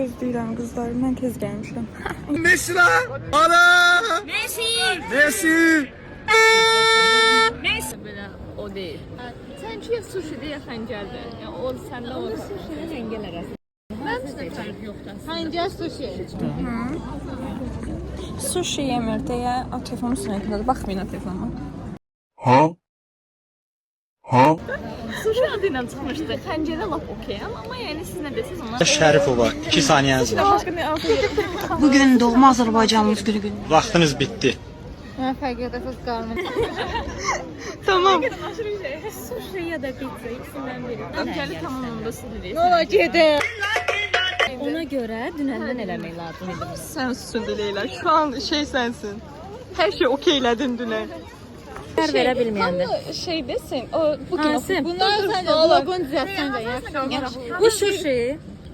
gözləyirəm qızlar. Mən tez gəlmişəm. Messi lan! Ana! Messi! Messi! Messi! Belə o deyil. Sence ya sushi'de ya xəncərdə. Yəni o səndə o sushi'də xəngəl arası. Mənim də fərq yoxdur. Xəncər sushi. Sushi yemir deyə telefonun üstünə yıkıldı. Baxmayın telefonuma. Ha? Ha? Sushi adı ilə çıxmışdı. Xəncərə lap okey amma yəni siz nə desiniz ona? Şərifova 2 saniyəniz var. Bugün doğma Azərbaycanımız günü. Vaxtınız bitdi. Mən fərq edəsiz qarnım. Tamam. Sushi ya da pizza ikisindən biri. Öncəli tamamında silirik. Ola gedir. Ona görə dünəndən eləmək lazım idi. Sən susun Leyla. Şu an şey sensin. Her şey okeylədin dünən. Qərar verə bilməyəndə. Şey desin. O bugün Bunlar səncə vlogun düzəltsən də yaxşı. Bu sushi.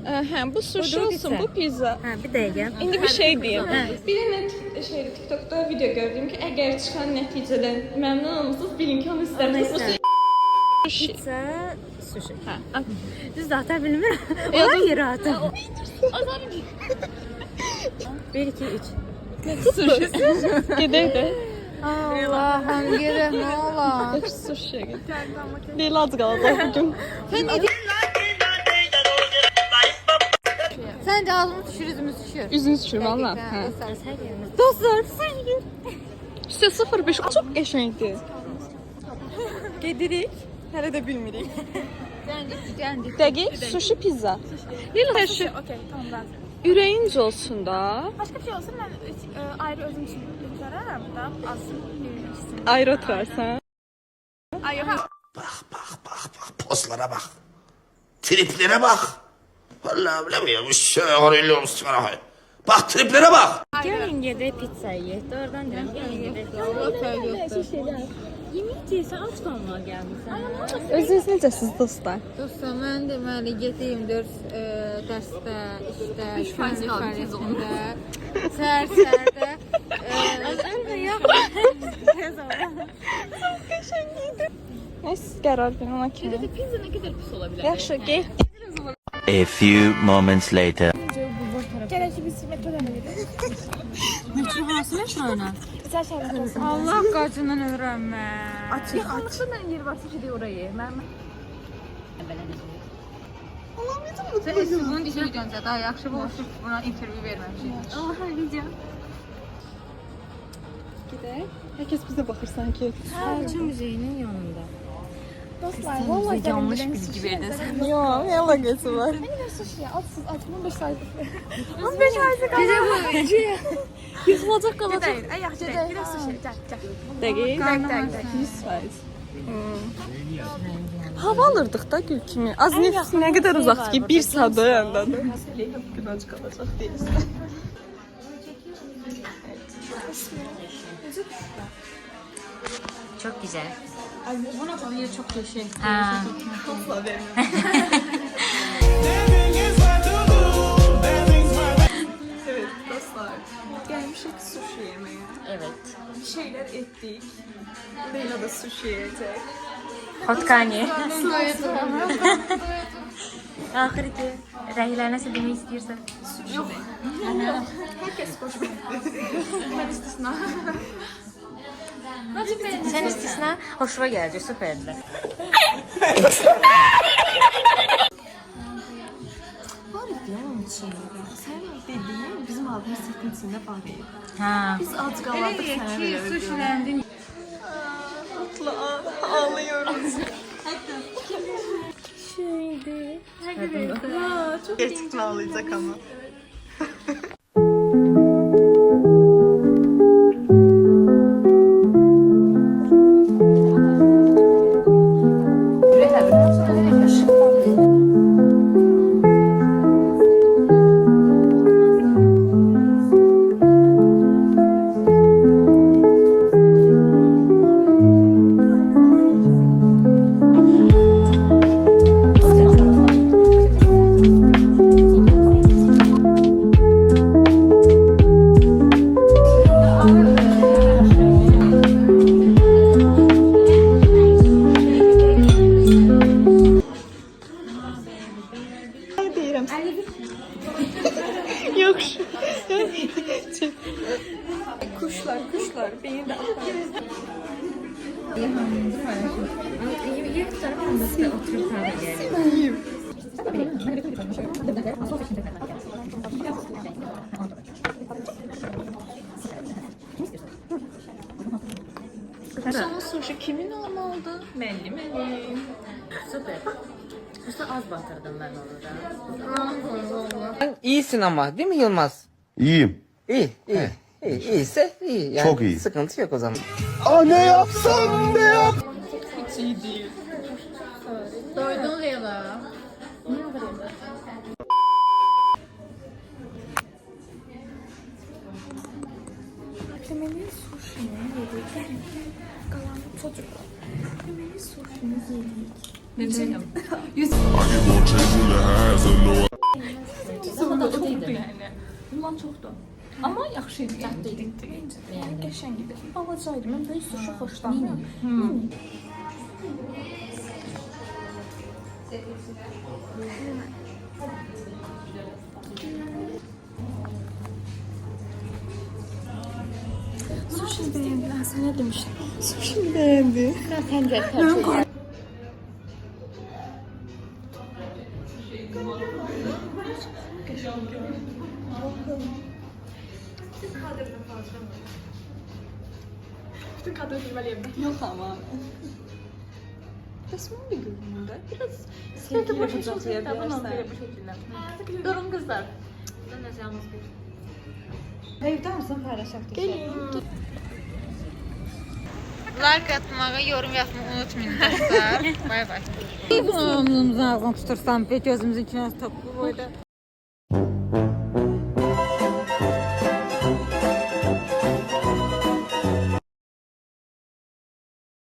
hə bu sushi olsun, bu pizza. Hə, bir dəqiqə. İndi bir şey diyeyim. Bir şeyde TikTok'ta video gördüm ki eğer çıkan neticeden memnun olmuşsunuz bilin ki onu isterseniz. Pizza, sushi. Hə. Düz ata bilmirəm. Ona yerə ata. Azarım. 1 2 3. Sushi. Gidelim de. Allah'ım gerek ne ola. Sushi'ye gidelim. Leyla az kalacak bugün. Sence ağzımız düşür, yüzümüz düşür. Yüzünüz düşür valla. Dostlar, İşte 05 o çok geçeydi. Gedirik. Hele de bilmirik. Dəqiq, sushi pizza. Leyla her şey. Okey, tamam ben. Ürəyinc olsun da. Başka bir şey olsun ben ayrı özüm için götürürüm da az bir Ayrı oturarsan. Ay yok. Bak. Pozlara bak. Triplere bak. Vallahi bilemiyorum. Şöyle olsun. Bak triplere bak. Gəlin gedək pizza yeyək. Doğrudan deyirəm, gəlin gedək. Allah fərq yoxdur. Yemək deyirsən, aç qalmağa gəlmisən. Özünüz necəsiz dostlar? Dostlar, mən deməli 7-24 dərsdə, işdə, şəhər fəaliyyətində, səhər-səhərdə Neyse qərar verin ona kimi. Pizza nə qədər pis ola bilər? Yaxşı, get. A few moments later. Gerek ki biz metrodan gidelim. Güzel şeyler olsun. Allah qacından ölürəm mən. Yaxınlıqda mənim yeri varsa ki, orayı. Sən bunun dişini göncə, daha yaxşı bu buna intervyu verməmişik. Aha, video. Herkes bize bakır sanki. Xalça muzeyinin yanında. Dostlar, vallahi Yanlış bilgi verdin sən. Yok, ne alakası var? Yine sushi ya. Atsız aç. 15 sayfa. 15 aylık Gece yıkılacak kalacak. değil. Ay yaxşı değil. Biraz sushi. Gel. Değil. Değil. 100%. Hava alırdık da gül kimi. Az nefis ne kadar uzak ki? 1 saat dayandadır. Günaç kalacak değilse. Çok güzel. Ay bana kalıyor çok yeşil. Ha. Asla vermem. Evet dostlar. Gelmişik sushi yemeye. Evet. Bir şeyler ettik. Leyla da sushi yiyecek. Hotkani. Axırı ki, rəylər nəsə demək istəyirsən? Herkes hoş Ben istisna. Sən istisna, hoşuma gəldi, süperdir. Var ya onun için. Sen dediğin bizim aldığımız setin içinde var ya. Ha. Biz az kaladık sana bile öldürdüm. Mutlu ağlıyoruz. Şeydi. Çok gerçekten ağlayacak ama. Kuşlar, beni de apar. Son sushi kimin olmalıdır? Mənim. Süper. Usta az batırdım ben orada. İyisin ama değil mi Yılmaz? İyiyim. İyi. İyiyse iyi. Yani Çok iyi. Sıkıntı yok o zaman. Aa ne yapsam ne yap? Doydun Leyla. Bundan çoxdur. Amma yaxşı idi. Yəni qəşəng idi. Balaca idi. Mən böyük sushi xoşlanmıram. Sushi beğendi. Ben sana demiştim. Sushi beğendi. Bütün kadro filmleriyle yok ama. Resmen bir görünümde. Biraz sevgi yapacağız ya bir Durun kızlar. Evdə misin paylaşaq? Like atmağı, yorum yapmayı unutmayın dostlar. Bay bay. Burnumuzu ağzını tutursan, gözümüzün içine toplu boyda.